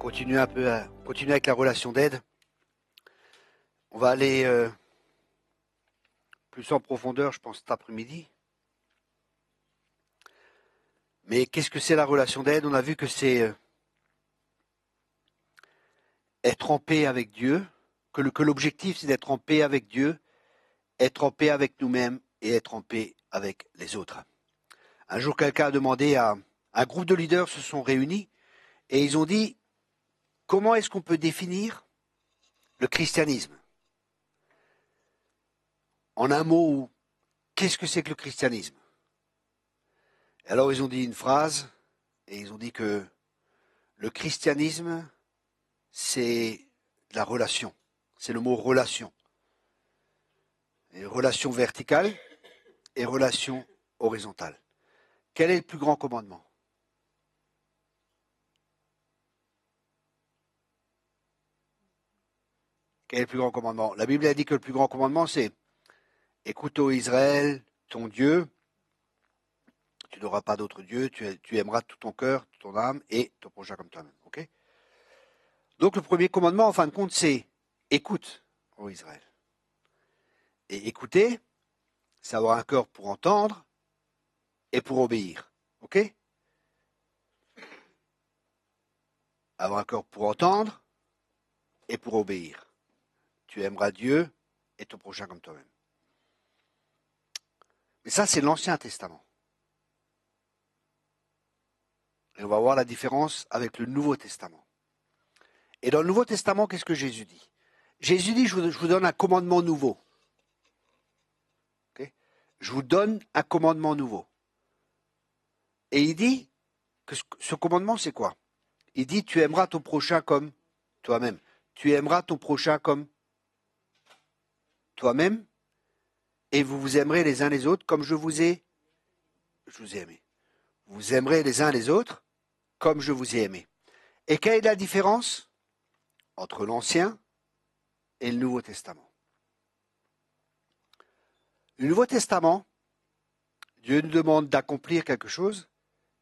continuer avec la relation d'aide. On va aller plus en profondeur, je pense, cet après-midi. Mais qu'est-ce que c'est la relation d'aide? On a vu que c'est être en paix avec Dieu, que l'objectif c'est d'être en paix avec Dieu, être en paix avec nous-mêmes et être en paix avec les autres. Un jour, quelqu'un a demandé à un groupe de leaders se sont réunis et ils ont dit comment est-ce qu'on peut définir le christianisme? En un mot, qu'est-ce que c'est que le christianisme? Et alors ils ont dit une phrase et ils ont dit que le christianisme c'est la relation, c'est le mot relation. Et relation verticale et relation horizontale. Quel est le plus grand commandement? Quel est le plus grand commandement? La Bible a dit que le plus grand commandement c'est écoute ô Israël, ton Dieu, tu n'auras pas d'autre Dieu, tu aimeras tout ton cœur, toute ton âme et ton prochain comme toi-même. Okay? Donc le premier commandement en fin de compte c'est écoute ô Israël. Et écouter, c'est avoir un cœur pour entendre et pour obéir. Ok? Avoir un cœur pour entendre et pour obéir. Tu aimeras Dieu et ton prochain comme toi-même. Mais ça, c'est l'Ancien Testament. Et on va voir la différence avec le Nouveau Testament. Et dans le Nouveau Testament, qu'est-ce que Jésus dit? Jésus dit, je vous donne un commandement nouveau. Okay? Je vous donne un commandement nouveau. Et il dit que ce commandement, c'est quoi? Il dit, tu aimeras ton prochain comme toi-même. Tu aimeras ton prochain comme toi-même et vous vous aimerez les uns les autres comme je vous ai aimé. Vous aimerez les uns les autres comme je vous ai aimé. Et quelle est la différence entre l'Ancien et le Nouveau Testament? Le Nouveau Testament, Dieu nous demande d'accomplir quelque chose.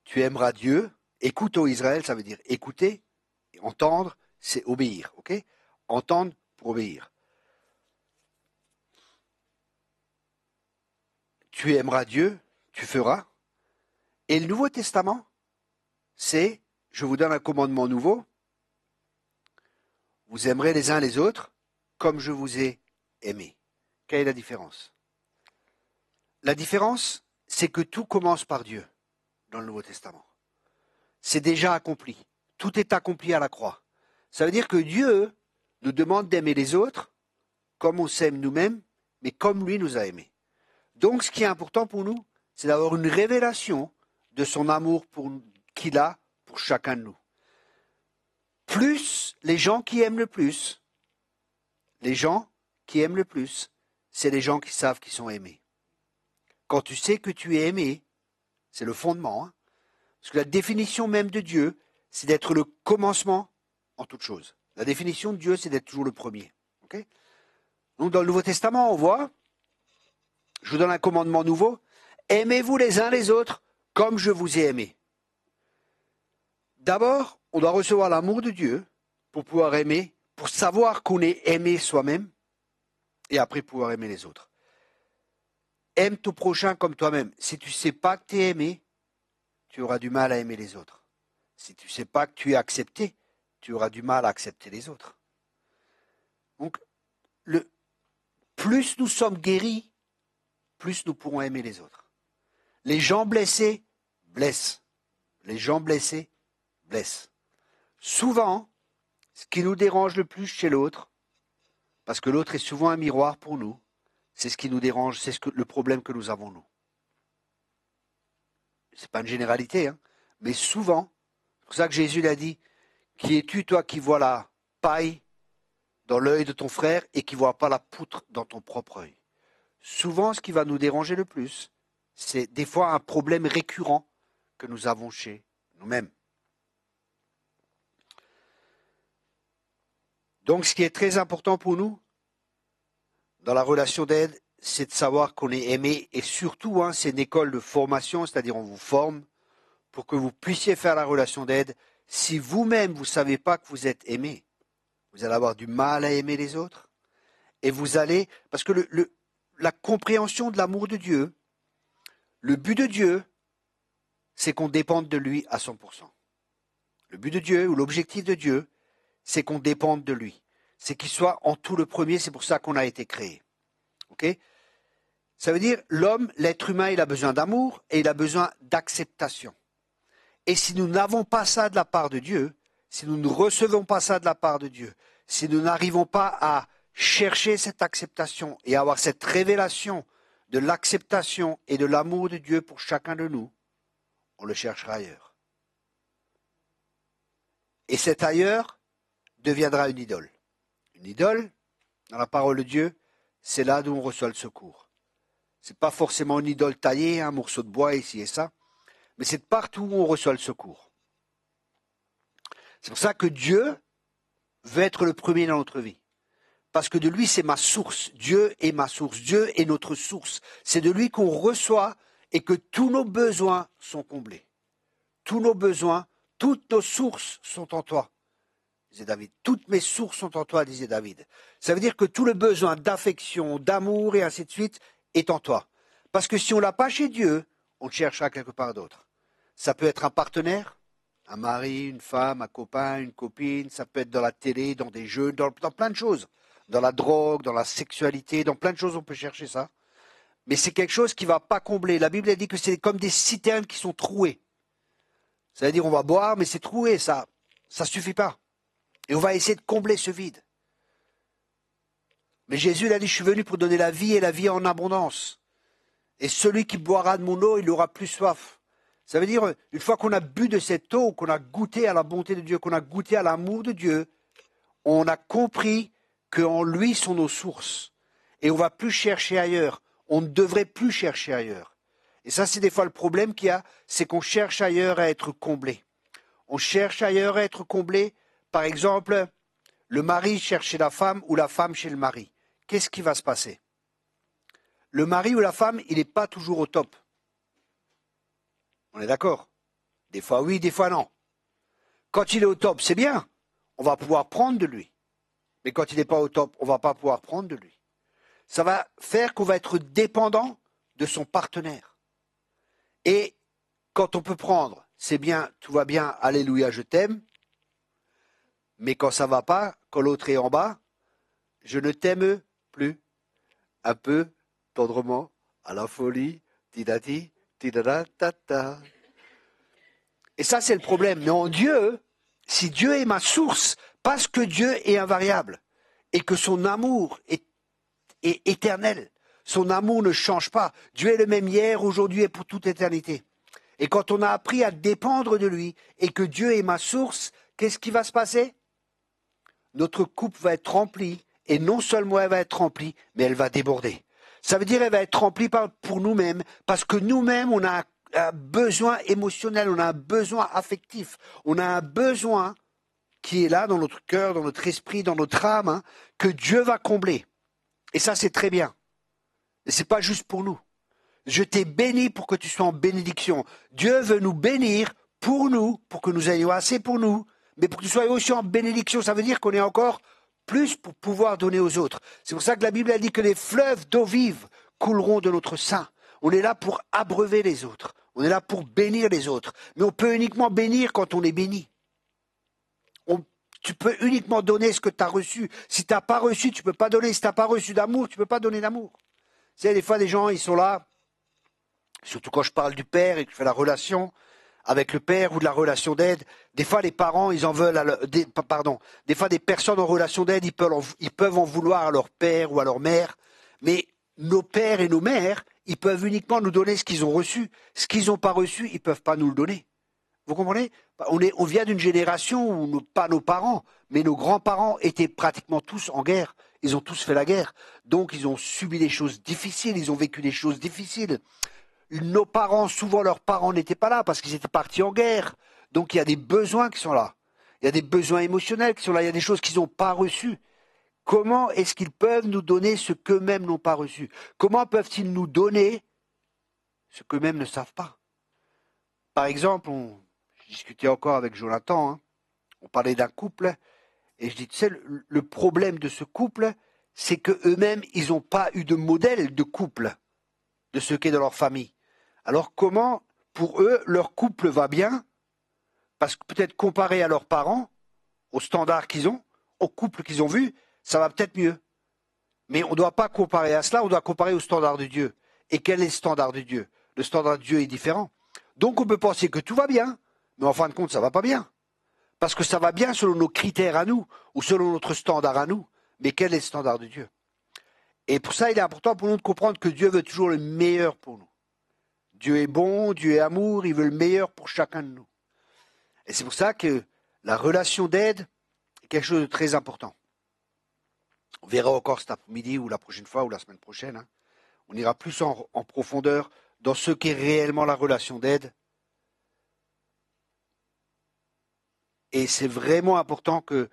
Tu aimeras Dieu. Écoute ô Israël, ça veut dire écouter. Et entendre, c'est obéir. Okay? Entendre pour obéir. Tu aimeras Dieu, tu feras. Et le Nouveau Testament, c'est, je vous donne un commandement nouveau, vous aimerez les uns les autres comme je vous ai aimé. Quelle est la différence? La différence, c'est que tout commence par Dieu dans le Nouveau Testament. C'est déjà accompli. Tout est accompli à la croix. Ça veut dire que Dieu nous demande d'aimer les autres comme on s'aime nous-mêmes, mais comme lui nous a aimés. Donc ce qui est important pour nous, c'est d'avoir une révélation de son amour qu'il a pour chacun de nous. Plus les gens qui aiment le plus, c'est les gens qui savent qu'ils sont aimés. Quand tu sais que tu es aimé, c'est le fondement. Hein, parce que la définition même de Dieu, c'est d'être le commencement en toute chose. La définition de Dieu, c'est d'être toujours le premier. Okay? Donc dans le Nouveau Testament, on voit, je vous donne un commandement nouveau, aimez-vous les uns les autres comme je vous ai aimé. D'abord, on doit recevoir l'amour de Dieu pour pouvoir aimer, pour savoir qu'on est aimé soi-même, et après pouvoir aimer les autres. Aime ton prochain comme toi-même. Si tu ne sais pas que tu es aimé, tu auras du mal à aimer les autres. Si tu ne sais pas que tu es accepté, tu auras du mal à accepter les autres. Donc, plus nous sommes guéris, plus nous pourrons aimer les autres. Les gens blessés blessent. Les gens blessés blessent. Souvent, ce qui nous dérange le plus chez l'autre, parce que l'autre est souvent un miroir pour nous, c'est ce qui nous dérange, c'est le problème que nous avons nous. Ce n'est pas une généralité, hein, mais souvent, c'est pour ça que Jésus l'a dit, qui es-tu toi qui vois la paille dans l'œil de ton frère et qui ne vois pas la poutre dans ton propre œil? Souvent, ce qui va nous déranger le plus, c'est des fois un problème récurrent que nous avons chez nous-mêmes. Donc, ce qui est très important pour nous, dans la relation d'aide, c'est de savoir qu'on est aimé et surtout, hein, c'est une école de formation, c'est-à-dire on vous forme pour que vous puissiez faire la relation d'aide si vous-même, vous ne savez pas que vous êtes aimé, vous allez avoir du mal à aimer les autres. Et vous allez, parce que la compréhension de l'amour de Dieu, le but de Dieu, c'est qu'on dépende de lui à 100%. Le but de Dieu, ou l'objectif de Dieu, c'est qu'on dépende de lui. C'est qu'il soit en tout le premier, c'est pour ça qu'on a été créé. Ok ? Ça veut dire, l'homme, l'être humain, il a besoin d'amour et il a besoin d'acceptation. Et si nous n'avons pas ça de la part de Dieu, si nous ne recevons pas ça de la part de Dieu, si nous n'arrivons pas à chercher cette acceptation et avoir cette révélation de l'acceptation et de l'amour de Dieu pour chacun de nous, on le cherchera ailleurs. Et cet ailleurs deviendra une idole. Une idole, dans la parole de Dieu, c'est là d'où on reçoit le secours. Ce n'est pas forcément une idole taillée, un morceau de bois ici et ça, mais c'est partout où on reçoit le secours. C'est pour ça que Dieu veut être le premier dans notre vie. Parce que de lui, c'est ma source. Dieu est ma source. Dieu est notre source. C'est de lui qu'on reçoit et que tous nos besoins sont comblés. Tous nos besoins, toutes nos sources sont en toi, disait David. Toutes mes sources sont en toi, disait David. Ça veut dire que tout le besoin d'affection, d'amour et ainsi de suite est en toi. Parce que si on ne l'a pas chez Dieu, on le cherchera quelque part d'autre. Ça peut être un partenaire, un mari, une femme, un copain, une copine, ça peut être dans la télé, dans des jeux, dans plein de choses. Dans la drogue, dans la sexualité, dans plein de choses on peut chercher ça. Mais c'est quelque chose qui ne va pas combler. La Bible a dit que c'est comme des citernes qui sont trouées. Ça veut dire on va boire, mais c'est troué, ça ne suffit pas. Et on va essayer de combler ce vide. Mais Jésus il a dit, je suis venu pour donner la vie et la vie en abondance. Et celui qui boira de mon eau, il aura plus soif. Ça veut dire, une fois qu'on a bu de cette eau, qu'on a goûté à la bonté de Dieu, qu'on a goûté à l'amour de Dieu, on a compris qu'en lui sont nos sources. Et on ne va plus chercher ailleurs. On ne devrait plus chercher ailleurs. Et ça, c'est des fois le problème qu'il y a, c'est qu'on cherche ailleurs à être comblé. On cherche ailleurs à être comblé. Par exemple, le mari cherche chez la femme ou la femme chez le mari. Qu'est-ce qui va se passer? Le mari ou la femme, il n'est pas toujours au top. On est d'accord? Des fois oui, des fois non. Quand il est au top, c'est bien. On va pouvoir prendre de lui. Mais quand il n'est pas au top, on ne va pas pouvoir prendre de lui. Ça va faire qu'on va être dépendant de son partenaire. Et quand on peut prendre, c'est bien, tout va bien, alléluia, je t'aime. Mais quand ça ne va pas, quand l'autre est en bas, je ne t'aime plus. Un peu, tendrement, à la folie, tidati, tidada, tata. Et ça, c'est le problème. Mais en Dieu, si Dieu est ma source, parce que Dieu est invariable et que son amour est éternel, son amour ne change pas. Dieu est le même hier, aujourd'hui et pour toute éternité. Et quand on a appris à dépendre de lui et que Dieu est ma source, qu'est-ce qui va se passer? Notre coupe va être remplie et non seulement elle va être remplie, mais elle va déborder. Ça veut dire qu'elle va être remplie pour nous-mêmes parce que nous-mêmes, on a un besoin émotionnel, on a un besoin affectif, on a un besoin qui est là dans notre cœur, dans notre esprit, dans notre âme, hein, que Dieu va combler. Et ça, c'est très bien. Et ce n'est pas juste pour nous. Je t'ai béni pour que tu sois en bénédiction. Dieu veut nous bénir pour nous, pour que nous ayons assez pour nous, mais pour que tu sois aussi en bénédiction. Ça veut dire qu'on est encore plus pour pouvoir donner aux autres. C'est pour ça que la Bible a dit que les fleuves d'eau vive couleront de notre sein. On est là pour abreuver les autres. On est là pour bénir les autres. Mais on peut uniquement bénir quand on est béni. Tu peux uniquement donner ce que tu as reçu. Si tu n'as pas reçu, tu ne peux pas donner. Si tu n'as pas reçu d'amour, tu ne peux pas donner d'amour. Tu sais, des fois, des gens, ils sont là, surtout quand je parle du père et que je fais la relation avec le père ou de la relation d'aide. Des fois, les parents, ils en veulent des fois, des personnes en relation d'aide, ils peuvent en vouloir à leur père ou à leur mère. Mais nos pères et nos mères, ils peuvent uniquement nous donner ce qu'ils ont reçu. Ce qu'ils n'ont pas reçu, ils ne peuvent pas nous le donner. Vous comprenez? On vient d'une génération où, pas nos parents, mais nos grands-parents étaient pratiquement tous en guerre. Ils ont tous fait la guerre. Donc, ils ont subi des choses difficiles, ils ont vécu des choses difficiles. Nos parents, souvent leurs parents n'étaient pas là parce qu'ils étaient partis en guerre. Donc, il y a des besoins qui sont là. Il y a des besoins émotionnels qui sont là. Il y a des choses qu'ils n'ont pas reçues. Comment est-ce qu'ils peuvent nous donner ce qu'eux-mêmes n'ont pas reçu? Comment peuvent-ils nous donner ce qu'eux-mêmes ne savent pas? Par exemple, discutais encore avec Jonathan, hein. On parlait d'un couple, et je dis, tu sais, le problème de ce couple, c'est qu'eux-mêmes, ils n'ont pas eu de modèle de couple, de ce qu'est dans leur famille. Alors comment, pour eux, leur couple va bien, parce que peut-être comparé à leurs parents, aux standards qu'ils ont, au couple qu'ils ont vu, ça va peut-être mieux. Mais on ne doit pas comparer à cela, on doit comparer au standard de Dieu. Et quel est le standard de Dieu? Le standard de Dieu est différent. Donc on peut penser que tout va bien, mais en fin de compte, ça ne va pas bien. Parce que ça va bien selon nos critères à nous, ou selon notre standard à nous. Mais quel est le standard de Dieu? Et pour ça, il est important pour nous de comprendre que Dieu veut toujours le meilleur pour nous. Dieu est bon, Dieu est amour, il veut le meilleur pour chacun de nous. Et c'est pour ça que la relation d'aide est quelque chose de très important. On verra encore cet après-midi ou la prochaine fois ou la semaine prochaine. Hein. On ira plus en profondeur dans ce qu'est réellement la relation d'aide. Et c'est vraiment important que...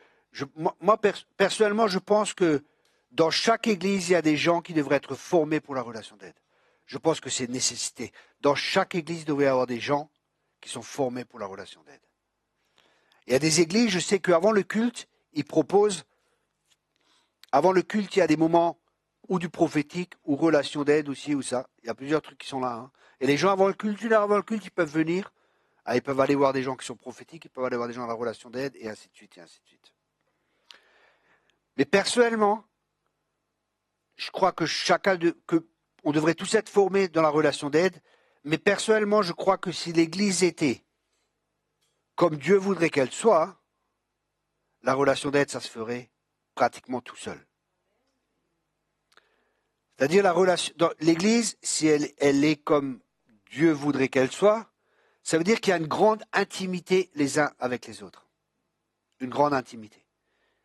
moi, personnellement, je pense que dans chaque église, il y a des gens qui devraient être formés pour la relation d'aide. Je pense que c'est une nécessité. Dans chaque église, il devrait y avoir des gens qui sont formés pour la relation d'aide. Il y a des églises, je sais qu'avant le culte, ils proposent... Avant le culte, il y a des moments ou du prophétique, ou relation d'aide aussi, ou ça. Il y a plusieurs trucs qui sont là. Hein. Et les gens avant le culte, ils peuvent venir. Ah, ils peuvent aller voir des gens qui sont prophétiques, ils peuvent aller voir des gens dans la relation d'aide, et ainsi de suite, et ainsi de suite. Mais personnellement, je crois que on devrait tous être formés dans la relation d'aide, mais personnellement, je crois que si l'Église était comme Dieu voudrait qu'elle soit, la relation d'aide, ça se ferait pratiquement tout seul. C'est-à-dire l'Église, si elle est comme Dieu voudrait qu'elle soit, ça veut dire qu'il y a une grande intimité les uns avec les autres. Une grande intimité.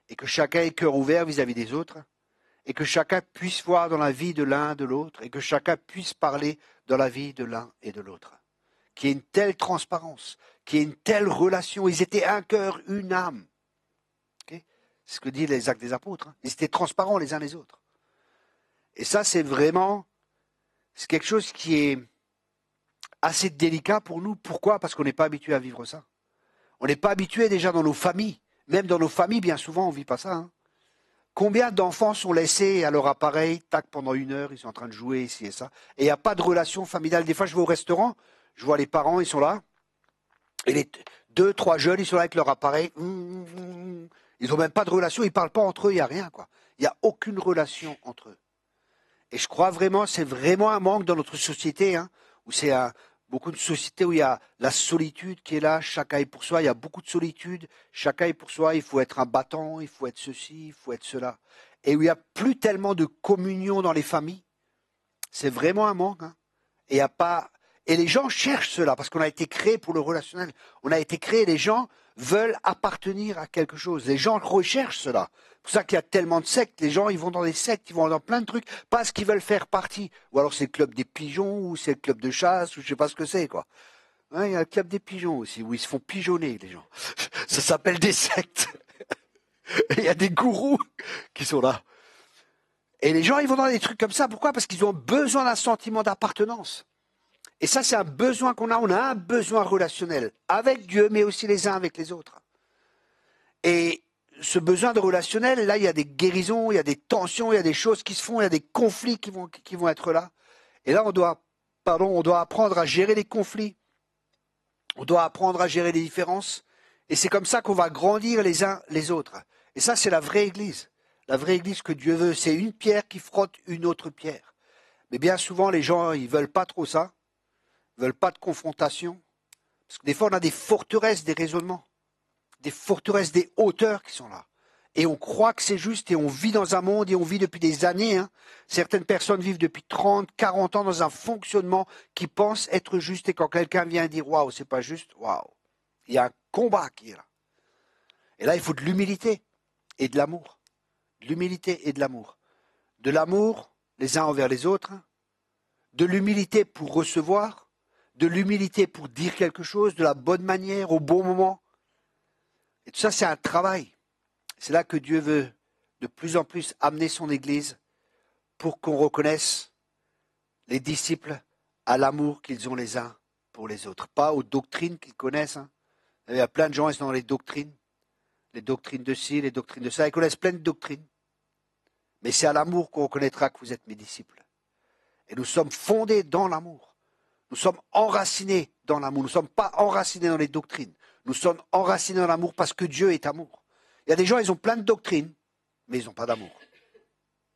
Et que chacun ait le cœur ouvert vis-à-vis des autres, et que chacun puisse voir dans la vie de l'un de l'autre, et que chacun puisse parler dans la vie de l'un et de l'autre. Qu'il y ait une telle transparence, qu'il y ait une telle relation. Ils étaient un cœur, une âme. Okay? C'est ce que disent les Actes des Apôtres. Hein. Ils étaient transparents les uns les autres. Et ça, c'est quelque chose qui est assez délicat pour nous. Pourquoi? Parce qu'on n'est pas habitué à vivre ça. On n'est pas habitué déjà dans nos familles. Même dans nos familles, bien souvent, on ne vit pas ça. Hein. Combien d'enfants sont laissés à leur appareil, tac, pendant 1 heure, ils sont en train de jouer ici et ça, et il n'y a pas de relation familiale. Des fois, je vais au restaurant, je vois les parents, ils sont là, et les 2, 3 jeunes, ils sont là avec leur appareil, ils n'ont même pas de relation, ils ne parlent pas entre eux, il n'y a rien, quoi. Il n'y a aucune relation entre eux. Et je crois vraiment, c'est vraiment un manque dans notre société, hein, où c'est beaucoup de sociétés où il y a la solitude qui est là, chacun est pour soi, il y a beaucoup de solitude, chacun est pour soi, il faut être un battant, il faut être ceci, il faut être cela. Et où il n'y a plus tellement de communion dans les familles, c'est vraiment un manque. Hein. Et, et les gens cherchent cela, parce qu'on a été créé pour le relationnel. On a été créé, les gens veulent appartenir à quelque chose. Les gens recherchent cela. C'est pour ça qu'il y a tellement de sectes. Les gens, ils vont dans des sectes, ils vont dans plein de trucs, parce qu'ils veulent faire partie. Ou alors c'est le club des pigeons, ou c'est le club de chasse, ou je sais pas ce que c'est, quoi. Hein, il y a le club des pigeons aussi, où ils se font pigeonner, les gens. Ça s'appelle des sectes. Et il y a des gourous qui sont là. Et les gens, ils vont dans des trucs comme ça. Pourquoi? Parce qu'ils ont besoin d'un sentiment d'appartenance. Et ça, c'est un besoin qu'on a. On a un besoin relationnel avec Dieu, mais aussi les uns avec les autres. Et ce besoin de relationnel, là, il y a des guérisons, il y a des tensions, il y a des choses qui se font, il y a des conflits qui vont être là. Et là, on doit apprendre à gérer les conflits. On doit apprendre à gérer les différences. Et c'est comme ça qu'on va grandir les uns les autres. Et ça, c'est la vraie Église. La vraie Église que Dieu veut, c'est une pierre qui frotte une autre pierre. Mais bien souvent, les gens, ils veulent pas trop ça. Ils veulent pas de confrontation. Parce que des fois, on a des forteresses, des raisonnements. Des forteresses, des hauteurs qui sont là. Et on croit que c'est juste et on vit dans un monde et on vit depuis des années. Hein. Certaines personnes vivent depuis 30, 40 ans dans un fonctionnement qui pense être juste et quand quelqu'un vient dire « Waouh, c'est pas juste », waouh. Il y a un combat qui est là. Et là, il faut de l'humilité et de l'amour. De l'humilité et de l'amour. De l'amour les uns envers les autres. De l'humilité pour recevoir. De l'humilité pour dire quelque chose de la bonne manière, au bon moment. Et tout ça, c'est un travail. C'est là que Dieu veut de plus en plus amener son Église pour qu'on reconnaisse les disciples à l'amour qu'ils ont les uns pour les autres. Pas aux doctrines qu'ils connaissent, hein, Il y a plein de gens, ils sont dans les doctrines de ci, les doctrines de ça, ils connaissent plein de doctrines. Mais c'est à l'amour qu'on reconnaîtra que vous êtes mes disciples. Et nous sommes fondés dans l'amour. Nous sommes enracinés dans l'amour. Nous ne sommes pas enracinés dans les doctrines. Nous sommes enracinés dans l'amour parce que Dieu est amour. Il y a des gens, ils ont plein de doctrines, mais ils n'ont pas d'amour.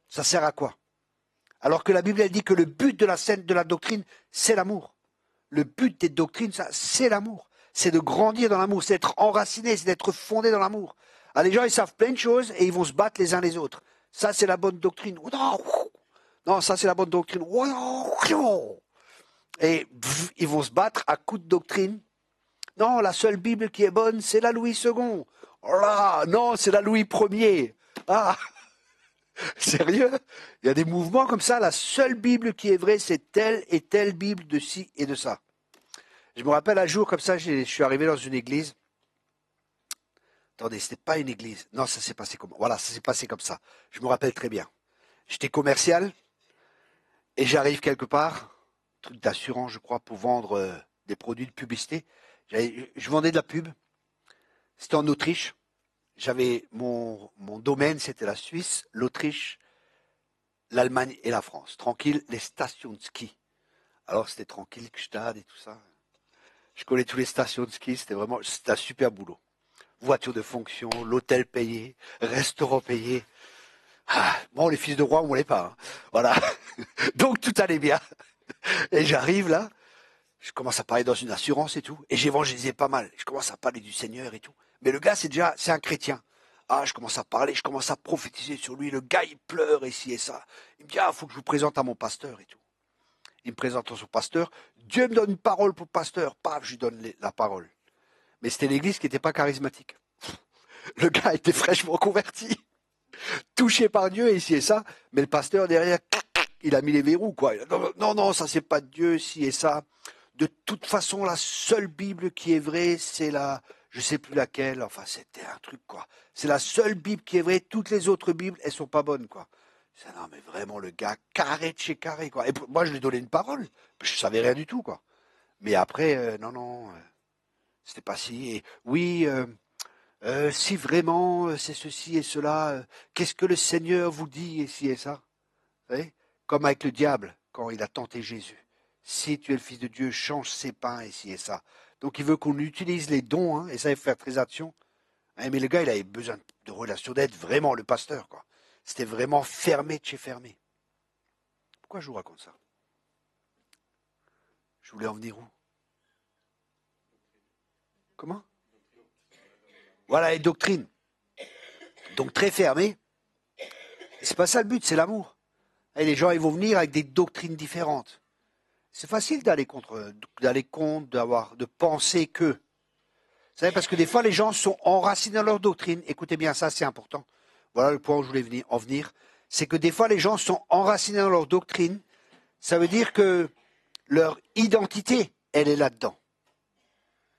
Ça sert à quoi? Alors que la Bible, elle dit que le but de la doctrine, c'est l'amour. Le but des doctrines, ça, c'est l'amour. C'est de grandir dans l'amour, c'est d'être enraciné, c'est d'être fondé dans l'amour. Alors les gens, ils savent plein de choses et ils vont se battre les uns les autres. Ça, c'est la bonne doctrine. Non, ça, c'est la bonne doctrine. Et ils vont se battre à coups de doctrine. Non, la seule Bible qui est bonne, c'est la Louis II. Oh là, non, c'est la Louis Ier. Ah, sérieux? Il y a des mouvements comme ça. La seule Bible qui est vraie, c'est telle et telle Bible de ci et de ça. Je me rappelle un jour comme ça, je suis arrivé dans une église. Attendez, c'était pas une église. Non, ça s'est passé comme voilà, ça s'est passé comme ça. Je me rappelle très bien. J'étais commercial et j'arrive quelque part, truc d'assurance, je crois, pour vendre des produits de publicité. Je vendais de la pub. C'était en Autriche. J'avais mon domaine, c'était la Suisse, l'Autriche, l'Allemagne et la France. Tranquille, les stations de ski. Alors c'était tranquille, Gstad et tout ça. Je connais tous les stations de ski, c'était un super boulot. Voiture de fonction, l'hôtel payé, restaurant payé. Ah, bon, les fils de roi, on ne voulait pas. Hein. Voilà. Donc tout allait bien. Et j'arrive là, je commence à parler dans une assurance et tout, et j'évangélisais pas mal. Je commence à parler du Seigneur et tout. Mais le gars, c'est un chrétien. Ah, je commence à parler, je commence à prophétiser sur lui. Le gars, il pleure ici et ça. Il me dit, ah, faut que je vous présente à mon pasteur et tout. Il me présente à son pasteur. Dieu me donne une parole pour le pasteur. Paf, je lui donne la parole. Mais c'était l'église qui n'était pas charismatique. Le gars était fraîchement converti. Touché par Dieu ici et ça. Mais le pasteur derrière, il a mis les verrous, quoi. Non, ça c'est pas de Dieu, ci et ça. De toute façon, la seule Bible qui est vraie, c'est je sais plus laquelle, enfin c'était un truc, quoi. C'est la seule Bible qui est vraie, toutes les autres Bibles, elles sont pas bonnes, quoi. Non, mais vraiment, le gars, carré de chez carré, quoi. Et moi, je lui ai donné une parole, je savais rien du tout, quoi. Mais après, non, c'était pas si. Et, oui, si vraiment c'est ceci et cela, qu'est-ce que le Seigneur vous dit, et ci et ça? Vous savez, comme avec le diable, quand il a tenté Jésus. Si tu es le Fils de Dieu, change ses pains, et ci et ça. Donc il veut qu'on utilise les dons, hein, et ça, il faut faire très attention. Hein, mais le gars, il avait besoin de relation d'aide, vraiment, le pasteur, quoi. C'était vraiment fermé de chez fermé. Pourquoi je vous raconte ça? Je voulais en venir où? Comment? Voilà, les doctrines. Donc très fermé. C'est pas ça le but, c'est l'amour. Et les gens, ils vont venir avec des doctrines différentes. C'est facile d'aller contre, de penser que. Vous savez, parce que des fois, les gens sont enracinés dans leur doctrine. Écoutez bien, ça, c'est important. Voilà le point où je voulais en venir. C'est que des fois, les gens sont enracinés dans leur doctrine. Ça veut dire que leur identité, elle est là-dedans.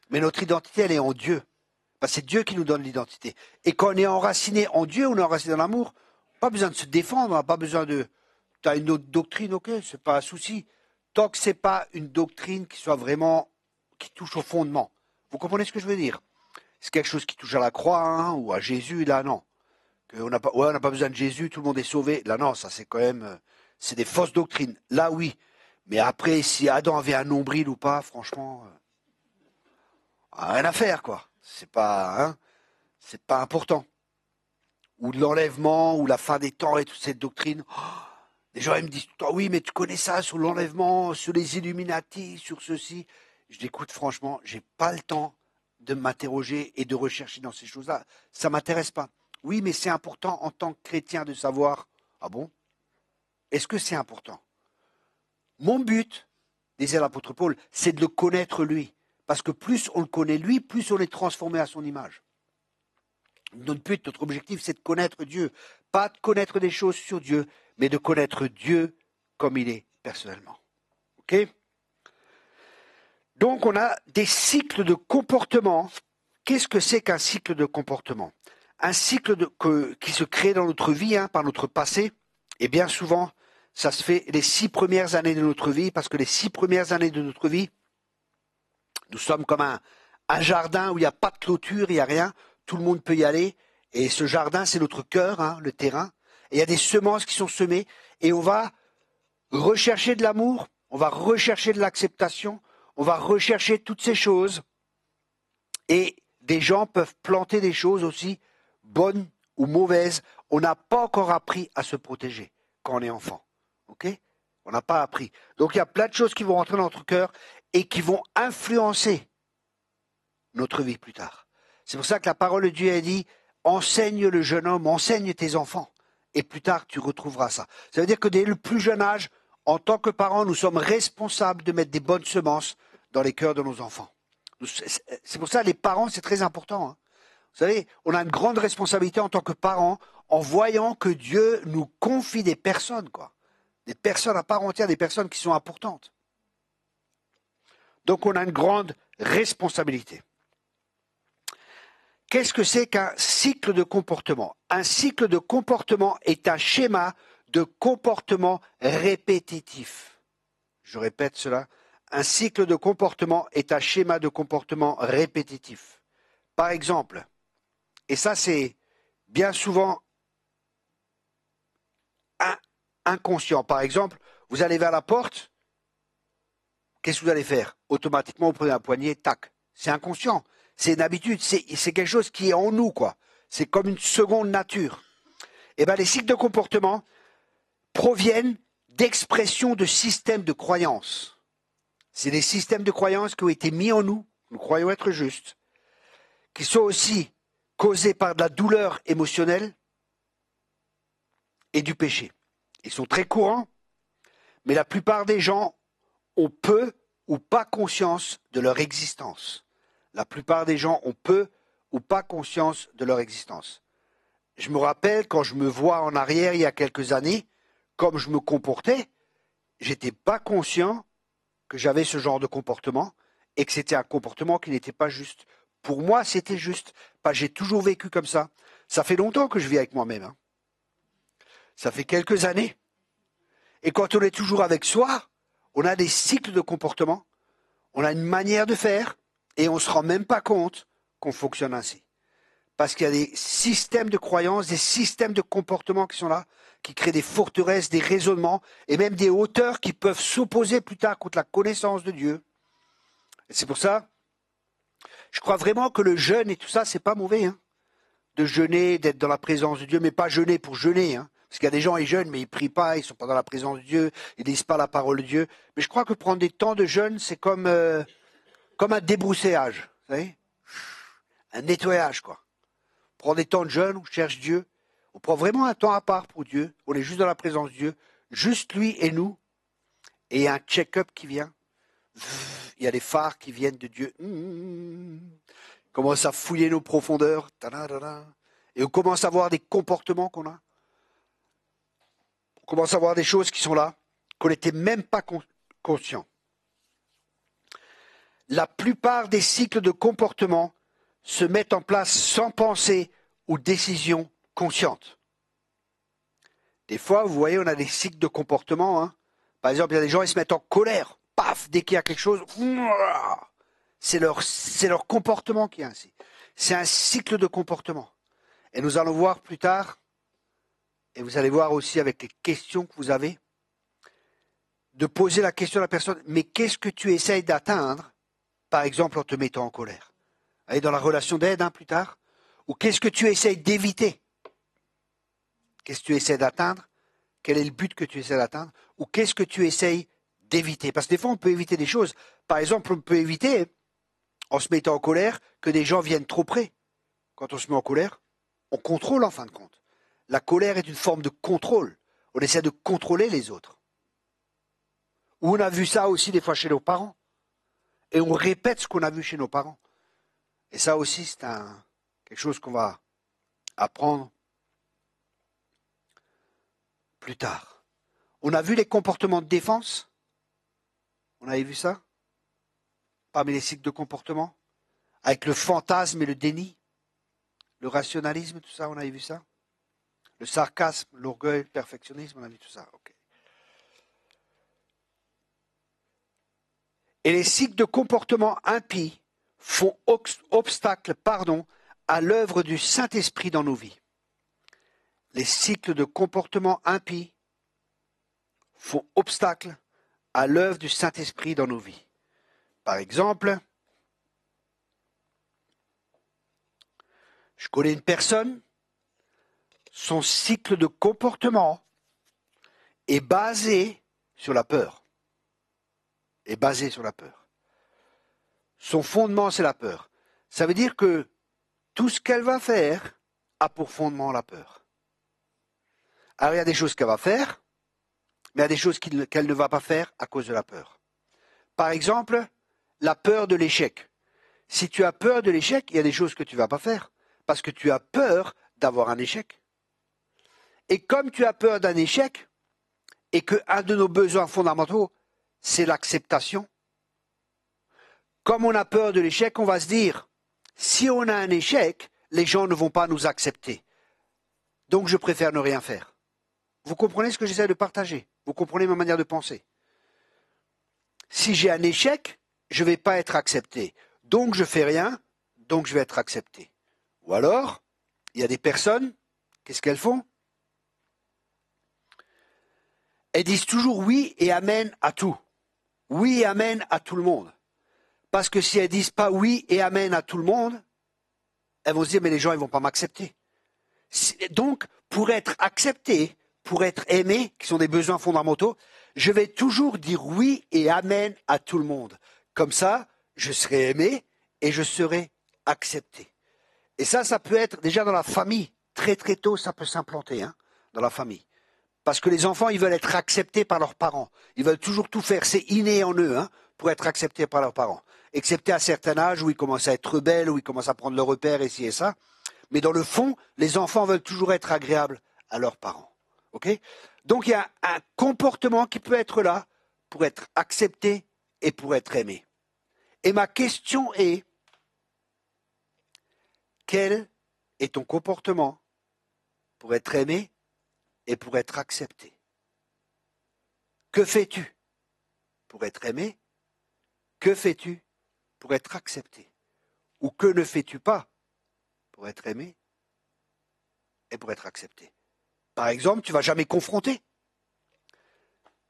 Mais notre identité, elle est en Dieu. Parce que c'est Dieu qui nous donne l'identité. Et quand on est enraciné en Dieu, on est enraciné dans l'amour, pas besoin de se défendre, on n'a pas besoin de... Tu as une autre doctrine, ok, c'est pas un souci. Tant que ce n'est pas une doctrine qui soit vraiment... qui touche au fondement. Vous comprenez ce que je veux dire? C'est quelque chose qui touche à la croix, hein, ou à Jésus, là, non. On n'a pas besoin de Jésus, tout le monde est sauvé. Là, non, ça c'est quand même... c'est des fausses doctrines. Là, oui. Mais après, si Adam avait un nombril ou pas, franchement... rien à faire, quoi. C'est pas important. Ou de l'enlèvement, ou la fin des temps et toute cette doctrine. Oh, les gens ils me disent tout le temps, oui, mais tu connais ça sur l'enlèvement, sur les Illuminati, sur ceci. Je dis, écoute, franchement, j'ai pas le temps de m'interroger et de rechercher dans ces choses-là. Ça m'intéresse pas. Oui, mais c'est important en tant que chrétien de savoir. Ah bon? Est-ce que c'est important? Mon but, disait l'apôtre Paul, c'est de le connaître lui. Parce que plus on le connaît lui, plus on est transformé à son image. Notre but, notre objectif, c'est de connaître Dieu. Pas de connaître des choses sur Dieu, mais de connaître Dieu comme il est personnellement. Ok? Donc on a des cycles de comportement. Qu'est-ce que c'est qu'un cycle de comportement? Un cycle qui se crée dans notre vie, hein, par notre passé, et bien souvent, ça se fait les 6 premières années de notre vie, parce que les 6 premières années de notre vie, nous sommes comme un jardin où il n'y a pas de clôture, il n'y a rien, tout le monde peut y aller. Et ce jardin, c'est notre cœur, hein, le terrain. Et il y a des semences qui sont semées. Et on va rechercher de l'amour, on va rechercher de l'acceptation, on va rechercher toutes ces choses. Et des gens peuvent planter des choses aussi bonnes ou mauvaises. On n'a pas encore appris à se protéger quand on est enfant. Ok ? On n'a pas appris. Donc il y a plein de choses qui vont rentrer dans notre cœur et qui vont influencer notre vie plus tard. C'est pour ça que la parole de Dieu a dit « Enseigne le jeune homme, enseigne tes enfants. » Et plus tard, tu retrouveras ça. Ça veut dire que dès le plus jeune âge, en tant que parents, nous sommes responsables de mettre des bonnes semences dans les cœurs de nos enfants. C'est pour ça que les parents, c'est très important. Hein. Vous savez, on a une grande responsabilité en tant que parents en voyant que Dieu nous confie des personnes, quoi. Des personnes à part entière, des personnes qui sont importantes. Donc on a une grande responsabilité. Qu'est-ce que c'est qu'un cycle de comportement? Un cycle de comportement est un schéma de comportement répétitif. Je répète cela. Un cycle de comportement est un schéma de comportement répétitif. Par exemple, et ça c'est bien souvent inconscient. Par exemple, vous allez vers la porte, qu'est-ce que vous allez faire? Automatiquement, vous prenez un poignet, tac. C'est inconscient. C'est une habitude, c'est quelque chose qui est en nous, quoi. C'est comme une seconde nature. Eh bien, les cycles de comportement proviennent d'expressions de systèmes de croyances. C'est des systèmes de croyances qui ont été mis en nous, nous croyons être justes, qui sont aussi causés par de la douleur émotionnelle et du péché. Ils sont très courants, mais la plupart des gens ont peu ou pas conscience de leur existence. La plupart des gens ont peu ou pas conscience de leur existence. Je me rappelle quand je me vois en arrière il y a quelques années, comme je me comportais, j'étais pas conscient que j'avais ce genre de comportement et que c'était un comportement qui n'était pas juste. Pour moi, c'était juste. J'ai toujours vécu comme ça. Ça fait longtemps que je vis avec moi-même. Hein. Ça fait quelques années. Et quand on est toujours avec soi, on a des cycles de comportement, on a une manière de faire, et on ne se rend même pas compte qu'on fonctionne ainsi. Parce qu'il y a des systèmes de croyances, des systèmes de comportement qui sont là, qui créent des forteresses, des raisonnements, et même des hauteurs qui peuvent s'opposer plus tard contre la connaissance de Dieu. Et c'est pour ça, je crois vraiment que le jeûne et tout ça, c'est pas mauvais. Hein, de jeûner, d'être dans la présence de Dieu, mais pas jeûner pour jeûner. Hein. Parce qu'il y a des gens, ils jeûnent, mais ils prient pas, ils sont pas dans la présence de Dieu, ils lisent pas la parole de Dieu. Mais je crois que prendre des temps de jeûne, c'est comme un débroussaillage, vous savez, un nettoyage, quoi. On prend des temps de jeûne, on cherche Dieu, on prend vraiment un temps à part pour Dieu, on est juste dans la présence de Dieu, juste lui et nous, et il y a un check-up qui vient, il y a des phares qui viennent de Dieu, commence à fouiller nos profondeurs, et on commence à voir des comportements qu'on a, on commence à voir des choses qui sont là, qu'on n'était même pas conscient. La plupart des cycles de comportement se mettent en place sans pensée ou décision consciente. Des fois, vous voyez, on a des cycles de comportement. Hein. Par exemple, il y a des gens, ils se mettent en colère. Paf, dès qu'il y a quelque chose, c'est leur comportement qui est ainsi. C'est un cycle de comportement. Et nous allons voir plus tard, et vous allez voir aussi avec les questions que vous avez, de poser la question à la personne, mais qu'est-ce que tu essayes d'atteindre, par exemple en te mettant en colère? Allez, dans la relation d'aide, hein, plus tard. Ou qu'est-ce que tu essayes d'éviter? Qu'est-ce que tu essaies d'atteindre? Quel est le but que tu essaies d'atteindre? Ou qu'est-ce que tu essayes d'éviter? Parce que des fois, on peut éviter des choses. Par exemple, on peut éviter, en se mettant en colère, que des gens viennent trop près. Quand on se met en colère, on contrôle en fin de compte. La colère est une forme de contrôle. On essaie de contrôler les autres. Ou on a vu ça aussi des fois chez nos parents. Et on répète ce qu'on a vu chez nos parents. Et ça aussi, c'est quelque chose qu'on va apprendre plus tard. On a vu les comportements de défense. On avait vu ça parmi les cycles de comportement. Avec le fantasme et le déni. Le rationalisme, tout ça, on avait vu ça. Le sarcasme, l'orgueil, le perfectionnisme, on a vu tout ça. Okay. Et les cycles de comportement impies font obstacle, à l'œuvre du Saint-Esprit dans nos vies. Les cycles de comportement impie font obstacle à l'œuvre du Saint-Esprit dans nos vies. Par exemple, je connais une personne, son cycle de comportement est basé sur la peur. Est basé sur la peur. Son fondement, c'est la peur. Ça veut dire que tout ce qu'elle va faire a pour fondement la peur. Alors il y a des choses qu'elle va faire, mais il y a des choses qu'elle ne va pas faire à cause de la peur. Par exemple, la peur de l'échec. Si tu as peur de l'échec, il y a des choses que tu ne vas pas faire, parce que tu as peur d'avoir un échec. Et comme tu as peur d'un échec, et qu'un de nos besoins fondamentaux, c'est l'acceptation, comme on a peur de l'échec, on va se dire, si on a un échec, les gens ne vont pas nous accepter. Donc je préfère ne rien faire. Vous comprenez ce que j'essaie de partager? Vous comprenez ma manière de penser? Si j'ai un échec, je ne vais pas être accepté. Donc je ne fais rien, donc je vais être accepté. Ou alors, il y a des personnes, qu'est-ce qu'elles font? Elles disent toujours oui et amen à tout. Oui et amen à tout le monde. Parce que si elles disent pas oui et amen à tout le monde, elles vont se dire mais les gens ils vont pas m'accepter. Donc pour être accepté, pour être aimé, qui sont des besoins fondamentaux, je vais toujours dire oui et amen à tout le monde. Comme ça, je serai aimé et je serai accepté. Et ça peut être déjà dans la famille. Très très tôt, ça peut s'implanter dans la famille. Parce que les enfants, ils veulent être acceptés par leurs parents. Ils veulent toujours tout faire. C'est inné en eux pour être acceptés par leurs parents. Excepté à un certain âge où ils commencent à être rebelles, où ils commencent à prendre leur repère ici et ça. Mais dans le fond, les enfants veulent toujours être agréables à leurs parents. Okay? Donc il y a un comportement qui peut être là pour être accepté et pour être aimé. Et ma question est, quel est ton comportement pour être aimé et pour être accepté? Que fais-tu pour être aimé? Que fais-tu pour être accepté? Ou que ne fais-tu pas pour être aimé et pour être accepté? Par exemple, tu ne vas jamais confronter.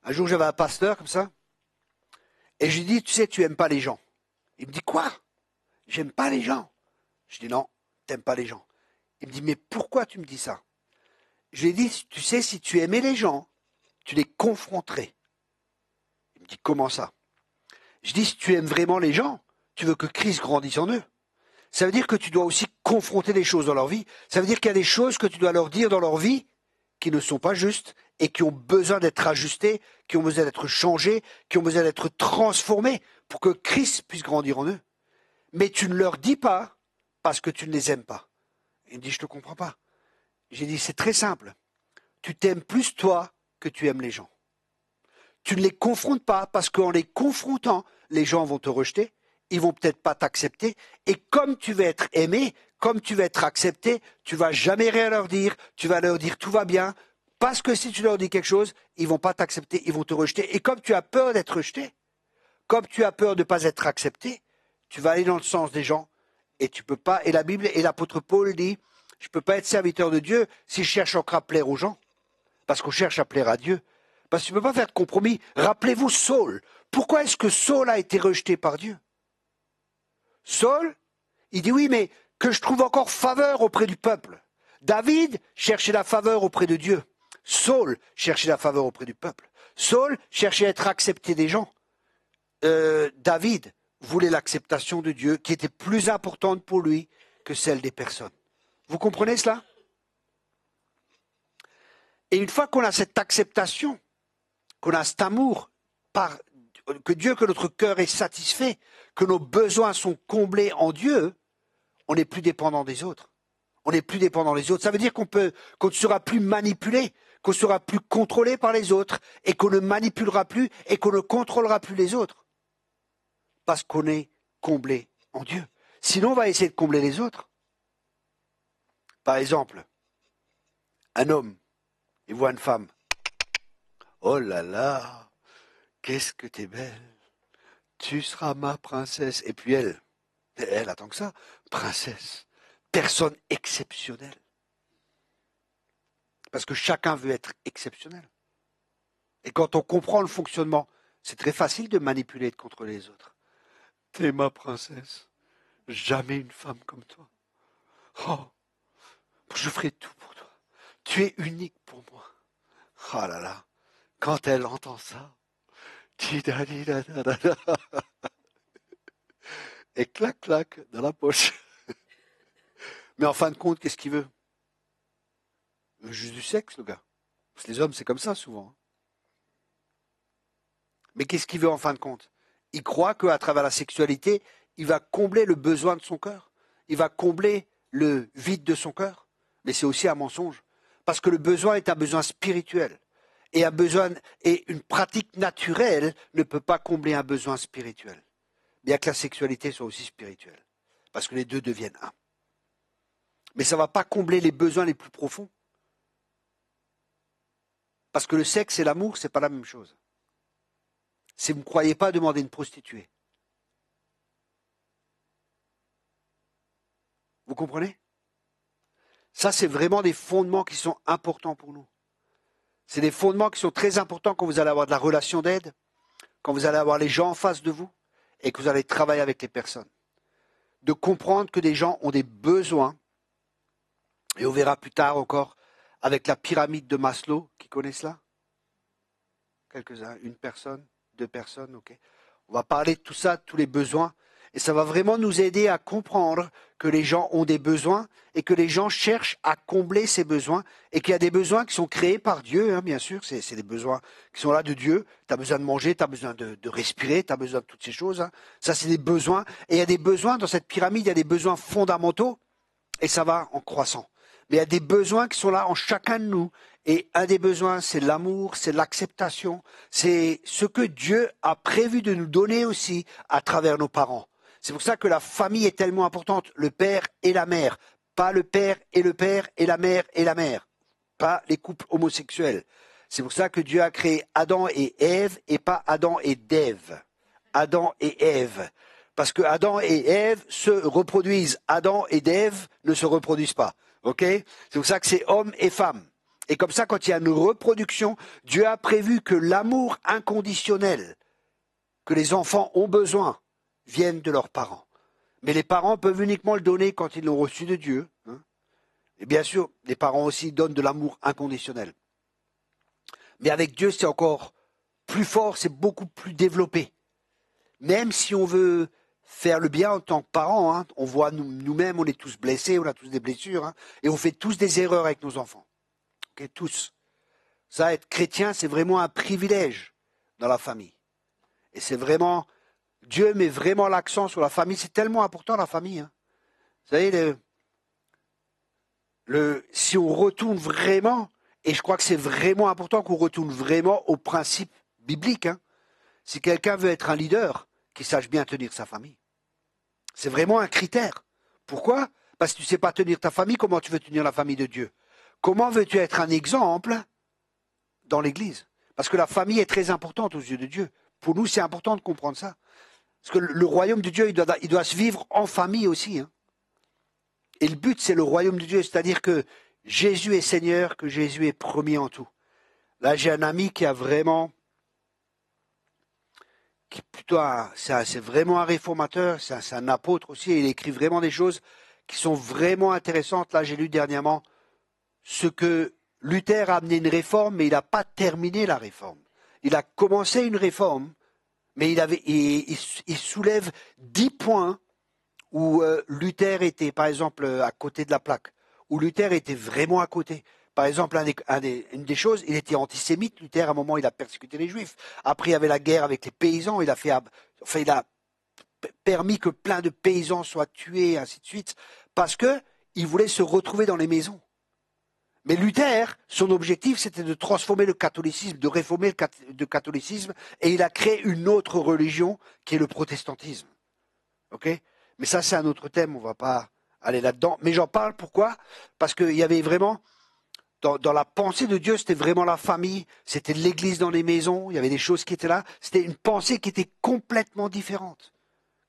Un jour, j'avais un pasteur comme ça, et je lui dis, tu sais, tu n'aimes pas les gens. Il me dit, quoi? J'aime pas les gens. Je dis, non, tu n'aimes pas les gens. Il me dit, mais pourquoi tu me dis ça? Je lui ai dit, tu sais, si tu aimais les gens, tu les confronterais. Il me dit, comment ça? Je dis, si tu aimes vraiment les gens, tu veux que Christ grandisse en eux. Ça veut dire que tu dois aussi confronter les choses dans leur vie. Ça veut dire qu'il y a des choses que tu dois leur dire dans leur vie qui ne sont pas justes et qui ont besoin d'être ajustées, qui ont besoin d'être changées, qui ont besoin d'être transformées pour que Christ puisse grandir en eux. Mais tu ne leur dis pas parce que tu ne les aimes pas. Il me dit, je ne te comprends pas. J'ai dit, c'est très simple. Tu t'aimes plus toi que tu aimes les gens. Tu ne les confrontes pas parce qu'en les confrontant, les gens vont te rejeter, ils vont peut-être pas t'accepter, et comme tu vas être aimé, comme tu vas être accepté, tu vas jamais rien leur dire, tu vas leur dire tout va bien, parce que si tu leur dis quelque chose, ils vont pas t'accepter, ils vont te rejeter, et comme tu as peur d'être rejeté, comme tu as peur de ne pas être accepté, tu vas aller dans le sens des gens, et tu peux pas, et la Bible, et l'apôtre Paul dit, je peux pas être serviteur de Dieu si je cherche encore à plaire aux gens, parce qu'on cherche à plaire à Dieu. Parce que tu ne peux pas faire de compromis. Rappelez-vous Saul. Pourquoi est-ce que Saul a été rejeté par Dieu? Saul, il dit oui, mais que je trouve encore faveur auprès du peuple. David cherchait la faveur auprès de Dieu. Saul cherchait la faveur auprès du peuple. Saul cherchait à être accepté des gens. David voulait l'acceptation de Dieu qui était plus importante pour lui que celle des personnes. Vous comprenez cela? Et une fois qu'on a cette acceptation, qu'on a cet amour, que Dieu, que notre cœur est satisfait, que nos besoins sont comblés en Dieu, on n'est plus dépendant des autres. On n'est plus dépendant des autres. Ça veut dire qu'on ne sera plus manipulé, qu'on ne sera plus contrôlé par les autres, et qu'on ne manipulera plus et qu'on ne contrôlera plus les autres. Parce qu'on est comblé en Dieu. Sinon, on va essayer de combler les autres. Par exemple, un homme, il voit une femme. Oh là là, qu'est-ce que t'es belle. Tu seras ma princesse. Et puis elle, Elle attend que ça. Princesse. Personne exceptionnelle. Parce que chacun veut être exceptionnel. Et quand on comprend le fonctionnement, c'est très facile de manipuler et de contrôler les autres. T'es ma princesse. Jamais une femme comme toi. Oh, je ferai tout pour toi. Tu es unique pour moi. Oh là là. Quand elle entend ça, et clac, clac, dans la poche. Mais en fin de compte, qu'est-ce qu'il veut? Il veut juste du sexe, le gars. Parce que les hommes, c'est comme ça, souvent. Mais qu'est-ce qu'il veut en fin de compte? Il croit qu'à travers la sexualité, il va combler le besoin de son cœur. Il va combler le vide de son cœur. Mais c'est aussi un mensonge. Parce que le besoin est un besoin spirituel. Et une pratique naturelle ne peut pas combler un besoin spirituel. Bien que la sexualité soit aussi spirituelle. Parce que les deux deviennent un. Mais ça ne va pas combler les besoins les plus profonds. Parce que le sexe et l'amour, ce n'est pas la même chose. Si vous ne croyez pas, demandez une prostituée. Vous comprenez? Ça, c'est vraiment des fondements qui sont importants pour nous. C'est des fondements qui sont très importants quand vous allez avoir de la relation d'aide, quand vous allez avoir les gens en face de vous et que vous allez travailler avec les personnes. De comprendre que des gens ont des besoins, et on verra plus tard encore avec la pyramide de Maslow, qui connaît cela? Quelques-uns, une personne, deux personnes, ok. On va parler de tout ça, de tous les besoins, et ça va vraiment nous aider à comprendre que les gens ont des besoins et que les gens cherchent à combler ces besoins et qu'il y a des besoins qui sont créés par Dieu, hein, bien sûr, c'est des besoins qui sont là de Dieu. Tu as besoin de manger, tu as besoin de respirer, tu as besoin de toutes ces choses. Hein. Ça, c'est des besoins. Et il y a des besoins, dans cette pyramide, il y a des besoins fondamentaux et ça va en croissant. Mais il y a des besoins qui sont là en chacun de nous. Et un des besoins, c'est l'amour, c'est l'acceptation, c'est ce que Dieu a prévu de nous donner aussi à travers nos parents. C'est pour ça que la famille est tellement importante, le père et la mère, pas le père et la mère et la mère, pas les couples homosexuels. C'est pour ça que Dieu a créé Adam et Ève et pas Adam et Dève. Adam et Ève. Parce que Adam et Ève se reproduisent. Adam et Dève ne se reproduisent pas. Ok? C'est pour ça que c'est homme et femme. Et comme ça, quand il y a une reproduction, Dieu a prévu que l'amour inconditionnel que les enfants ont besoin vienne de leurs parents. Mais les parents peuvent uniquement le donner quand ils l'ont reçu de Dieu. Hein. Et bien sûr, les parents aussi donnent de l'amour inconditionnel. Mais avec Dieu, c'est encore plus fort, c'est beaucoup plus développé. Même si on veut faire le bien en tant que parents, hein, on voit nous-mêmes, on est tous blessés, on a tous des blessures, hein, et on fait tous des erreurs avec nos enfants. Okay, tous. Ça, être chrétien, c'est vraiment un privilège dans la famille. Et c'est vraiment, Dieu met vraiment l'accent sur la famille. C'est tellement important la famille. Hein. Vous savez, si on retourne vraiment, et je crois que c'est vraiment important qu'on retourne vraiment aux principes bibliques. Hein. Si quelqu'un veut être un leader, qu'il sache bien tenir sa famille. C'est vraiment un critère. Pourquoi? Parce que tu ne sais pas tenir ta famille, comment tu veux tenir la famille de Dieu? Comment veux-tu être un exemple dans l'Église? Parce que la famille est très importante aux yeux de Dieu. Pour nous, c'est important de comprendre ça. Parce que le royaume de Dieu, il doit se vivre en famille aussi. Hein. Et le but, c'est le royaume de Dieu, c'est-à-dire que Jésus est Seigneur, que Jésus est premier en tout. Là, j'ai un ami qui a vraiment, qui plutôt, c'est vraiment un réformateur, c'est un apôtre aussi, et il écrit vraiment des choses qui sont vraiment intéressantes. Là, j'ai lu dernièrement ce que Luther a amené une réforme, mais il n'a pas terminé la réforme. Il a commencé une réforme, mais il soulève 10 points où Luther était, par exemple, à côté de la plaque, où Luther était vraiment à côté. Par exemple, une des choses, il était antisémite. Luther, à un moment, il a persécuté les Juifs. Après, il y avait la guerre avec les paysans. Il a permis que plein de paysans soient tués, et ainsi de suite, parce qu'il voulait se retrouver dans les maisons. Mais Luther, son objectif, c'était de transformer le catholicisme, de réformer le catholicisme, et il a créé une autre religion qui est le protestantisme. Okay? Mais ça, c'est un autre thème, on ne va pas aller là-dedans. Mais j'en parle, pourquoi? Parce qu'il y avait vraiment, dans la pensée de Dieu, c'était vraiment la famille, c'était l'église dans les maisons, il y avait des choses qui étaient là. C'était une pensée qui était complètement différente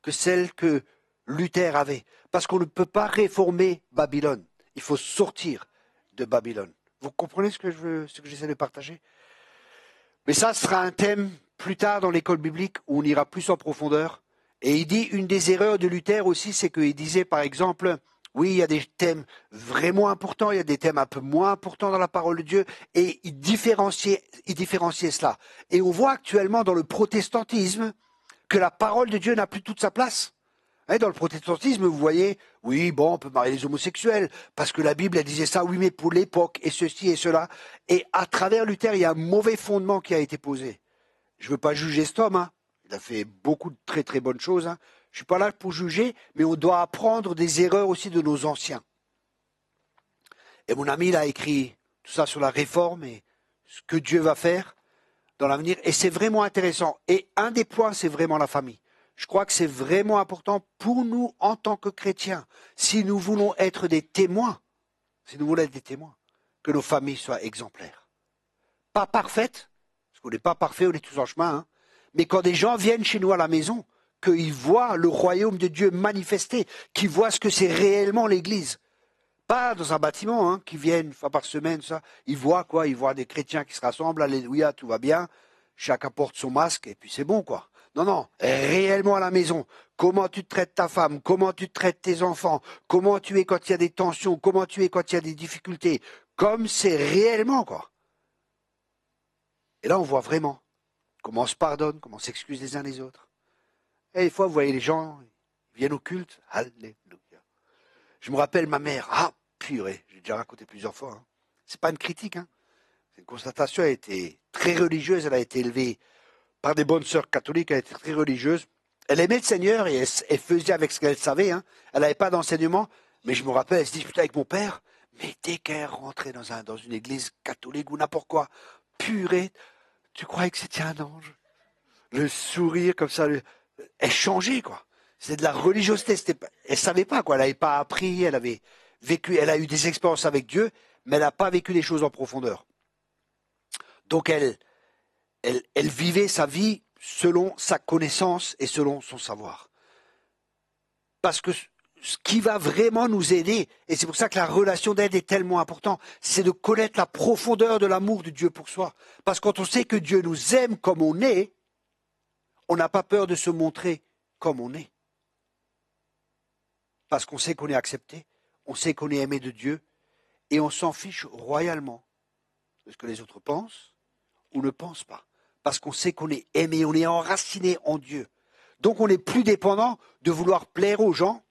que celle que Luther avait. Parce qu'on ne peut pas réformer Babylone. Il faut sortir de Babylone. Vous comprenez ce que j'essaie de partager? Mais ça sera un thème plus tard dans l'école biblique où on ira plus en profondeur. Et il dit, une des erreurs de Luther aussi, c'est qu'il disait par exemple, oui, il y a des thèmes vraiment importants, il y a des thèmes un peu moins importants dans la parole de Dieu, et il différenciait cela. Et on voit actuellement dans le protestantisme que la parole de Dieu n'a plus toute sa place. Dans le protestantisme, vous voyez, oui, bon, on peut marier les homosexuels, parce que la Bible, elle disait ça, oui, mais pour l'époque, et ceci et cela. Et à travers Luther, il y a un mauvais fondement qui a été posé. Je ne veux pas juger cet homme, hein. Il a fait beaucoup de très très bonnes choses. Hein. Je ne suis pas là pour juger, mais on doit apprendre des erreurs aussi de nos anciens. Et mon ami, il a écrit tout ça sur la réforme et ce que Dieu va faire dans l'avenir. Et c'est vraiment intéressant. Et un des points, c'est vraiment la famille. Je crois que c'est vraiment important pour nous en tant que chrétiens, si nous voulons être des témoins, que nos familles soient exemplaires. Pas parfaites, parce qu'on n'est pas parfait, on est tous en chemin, hein, mais quand des gens viennent chez nous à la maison, qu'ils voient le royaume de Dieu manifesté, qu'ils voient ce que c'est réellement l'Église. Pas dans un bâtiment, hein, qui viennent une fois par semaine, ça. Ils voient quoi? Ils voient des chrétiens qui se rassemblent, alléluia, tout va bien, chacun porte son masque, et puis c'est bon, quoi. Non, réellement à la maison. Comment tu traites ta femme, comment tu traites tes enfants, comment tu es quand il y a des tensions, comment tu es quand il y a des difficultés, comme c'est réellement, quoi. Et là, on voit vraiment comment on se pardonne, comment on s'excuse les uns les autres. Et des fois, vous voyez les gens, ils viennent au culte, alléluia. Je me rappelle ma mère, purée, j'ai déjà raconté plusieurs fois. Hein. C'est pas une critique, hein. C'est une constatation, elle était très religieuse, elle a été élevée par des bonnes sœurs catholiques, elle était très religieuse. Elle aimait le Seigneur et elle faisait avec ce qu'elle savait. Hein. Elle n'avait pas d'enseignement, mais je me rappelle, elle se disputait avec mon père. Mais dès qu'elle rentrait dans une église catholique ou n'importe quoi, purée, tu croyais que c'était un ange. Le sourire comme ça, elle changeait, quoi. C'est de la religiosité. Elle savait pas, quoi. Elle n'avait pas appris, elle avait vécu, elle a eu des expériences avec Dieu, mais elle n'a pas vécu les choses en profondeur. Donc elle vivait sa vie selon sa connaissance et selon son savoir. Parce que ce qui va vraiment nous aider, et c'est pour ça que la relation d'aide est tellement importante, c'est de connaître la profondeur de l'amour de Dieu pour soi. Parce que quand on sait que Dieu nous aime comme on est, on n'a pas peur de se montrer comme on est. Parce qu'on sait qu'on est accepté, on sait qu'on est aimé de Dieu, et on s'en fiche royalement de ce que les autres pensent ou ne pensent pas. Parce qu'on sait qu'on est aimé, on est enraciné en Dieu. Donc on n'est plus dépendant de vouloir plaire aux gens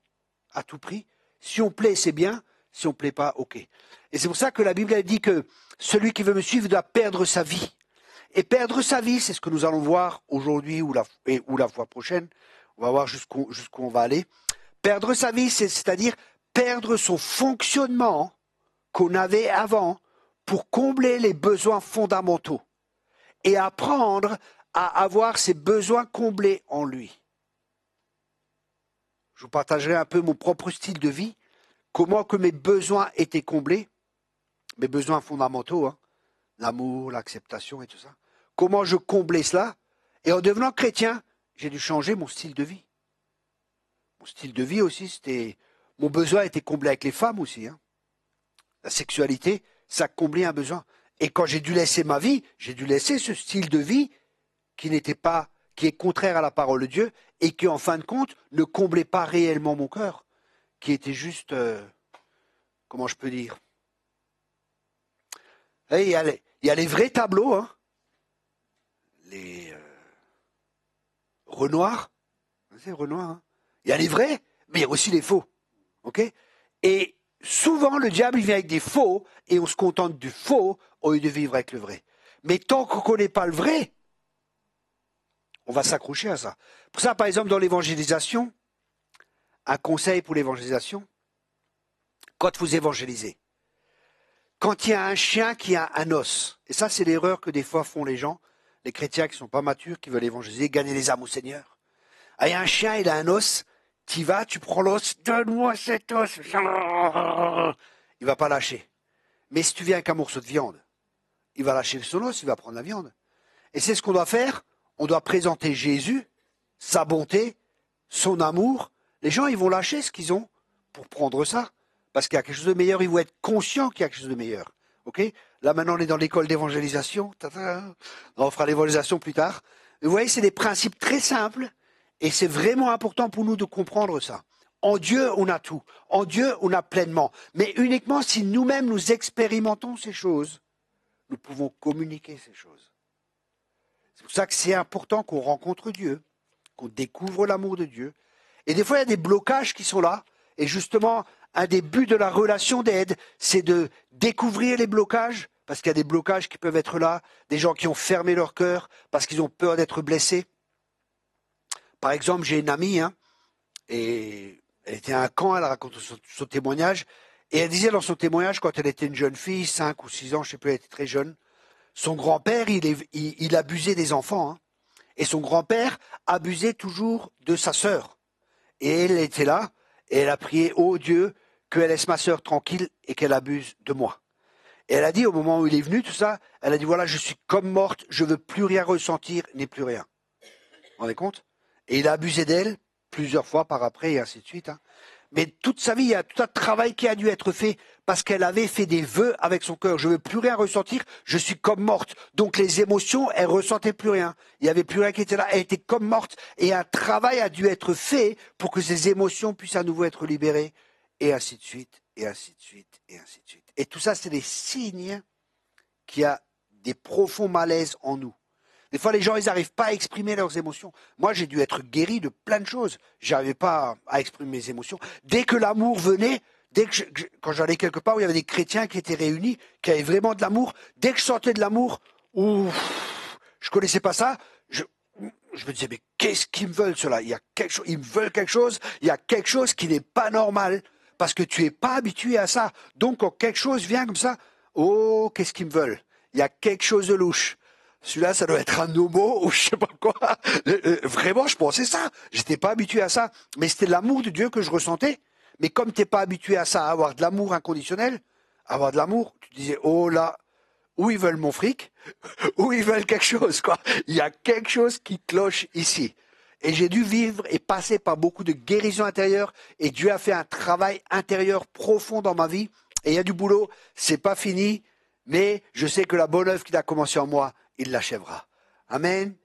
à tout prix. Si on plaît, c'est bien. Si on ne plaît pas, ok. Et c'est pour ça que la Bible elle dit que celui qui veut me suivre doit perdre sa vie. Et perdre sa vie, c'est ce que nous allons voir aujourd'hui ou la fois prochaine. On va voir jusqu'où on va aller. Perdre sa vie, c'est-à-dire perdre son fonctionnement qu'on avait avant pour combler les besoins fondamentaux et apprendre à avoir ses besoins comblés en lui. Je vous partagerai un peu mon propre style de vie, comment que mes besoins étaient comblés, mes besoins fondamentaux, hein, l'amour, l'acceptation et tout ça. Comment je comblais cela. Et en devenant chrétien, j'ai dû changer mon style de vie. Mon style de vie aussi, c'était... Mon besoin était comblé avec les femmes aussi. Hein. La sexualité, ça comblait un besoin. Et quand j'ai dû laisser ma vie, j'ai dû laisser ce style de vie qui est contraire à la parole de Dieu et qui, en fin de compte, ne comblait pas réellement mon cœur, qui était juste... comment je peux dire? Il y a les vrais tableaux, hein. Les Renoir, c'est Renoir, hein. Il y a les vrais, mais il y a aussi les faux. Okay, et souvent, le diable il vient avec des faux, et on se contente du faux au lieu de vivre avec le vrai. Mais tant qu'on ne connaît pas le vrai, on va s'accrocher à ça. Pour ça, par exemple, dans l'évangélisation, un conseil pour l'évangélisation, quand vous évangélisez, quand il y a un chien qui a un os, et ça c'est l'erreur que des fois font les gens, les chrétiens qui ne sont pas matures, qui veulent évangéliser, gagner les âmes au Seigneur. Ah, il y a un chien, il a un os, tu vas, tu prends l'os, donne-moi cet os. Il ne va pas lâcher. Mais si tu viens avec un morceau de viande, il va lâcher son os, il va prendre la viande. Et c'est ce qu'on doit faire. On doit présenter Jésus, sa bonté, son amour, Les gens, ils vont lâcher ce qu'ils ont pour prendre ça. Parce qu'il y a quelque chose de meilleur, ils vont être conscients qu'il y a quelque chose de meilleur. Ok? Là, maintenant, on est dans l'école d'évangélisation. On fera l'évangélisation plus tard. Mais vous voyez, c'est des principes très simples. Et c'est vraiment important pour nous de comprendre ça. En Dieu, on a tout. En Dieu, on a pleinement. Mais uniquement si nous-mêmes, nous expérimentons ces choses, nous pouvons communiquer ces choses. C'est pour ça que c'est important qu'on rencontre Dieu, qu'on découvre l'amour de Dieu. Et des fois, il y a des blocages qui sont là. Et justement, un des buts de la relation d'aide, c'est de découvrir les blocages, parce qu'il y a des blocages qui peuvent être là, des gens qui ont fermé leur cœur parce qu'ils ont peur d'être blessés. Par exemple, j'ai une amie, et elle était à un camp, elle raconte son témoignage, et elle disait dans son témoignage, quand elle était une jeune fille, 5 ou 6 ans, je ne sais plus, elle était très jeune, son grand-père, il abusait des enfants, et son grand-père abusait toujours de sa sœur. Et elle était là, et elle a prié, oh Dieu, qu'elle laisse ma sœur tranquille et qu'elle abuse de moi. Et elle a dit, au moment où il est venu, tout ça, elle a dit, voilà, je suis comme morte, je ne veux plus rien ressentir, ni plus rien. Vous vous rendez compte? Et il a abusé d'elle plusieurs fois par après, et ainsi de suite. Mais toute sa vie, il y a tout un travail qui a dû être fait parce qu'elle avait fait des vœux avec son cœur. Je ne veux plus rien ressentir, je suis comme morte. Donc les émotions, elle ne ressentait plus rien. Il n'y avait plus rien qui était là, elle était comme morte. Et un travail a dû être fait pour que ces émotions puissent à nouveau être libérées. Et ainsi de suite, et ainsi de suite, et ainsi de suite. Et tout ça, c'est des signes qu'il y a des profonds malaises en nous. Des fois, les gens, ils n'arrivent pas à exprimer leurs émotions. Moi, j'ai dû être guéri de plein de choses. Je n'arrivais pas à exprimer mes émotions. Dès que l'amour venait, quand j'allais quelque part où il y avait des chrétiens qui étaient réunis, qui avaient vraiment de l'amour, dès que je sentais de l'amour, je connaissais pas ça, je me disais, mais qu'est-ce qu'ils me veulent, ceux-là? Ils me veulent quelque chose, il y a quelque chose qui n'est pas normal, parce que tu n'es pas habitué à ça. Donc, quand quelque chose vient comme ça, oh, qu'est-ce qu'ils me veulent? Il y a quelque chose de louche. Celui-là, ça doit être un homo ou je sais pas quoi. Vraiment, je pensais ça. J'étais pas habitué à ça. Mais c'était l'amour de Dieu que je ressentais. Mais comme t'es pas habitué à ça, à avoir de l'amour inconditionnel, à avoir de l'amour, tu disais, oh là, ou ils veulent mon fric, ou ils veulent quelque chose, quoi. Il y a quelque chose qui cloche ici. Et j'ai dû vivre et passer par beaucoup de guérisons intérieures. Et Dieu a fait un travail intérieur profond dans ma vie. Et il y a du boulot. C'est pas fini. Mais je sais que la bonne œuvre qu'il a commencé en moi, il l'achèvera. Amen.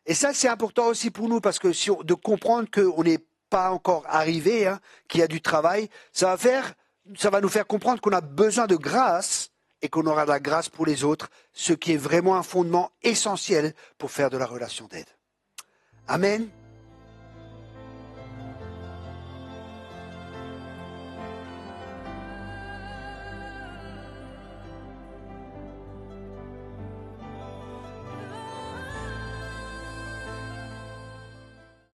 Et ça, c'est important aussi pour nous, parce que de comprendre qu'on n'est pas encore arrivé, qu'il y a du travail, ça va nous faire comprendre qu'on a besoin de grâce et qu'on aura de la grâce pour les autres, ce qui est vraiment un fondement essentiel pour faire de la relation d'aide. Amen.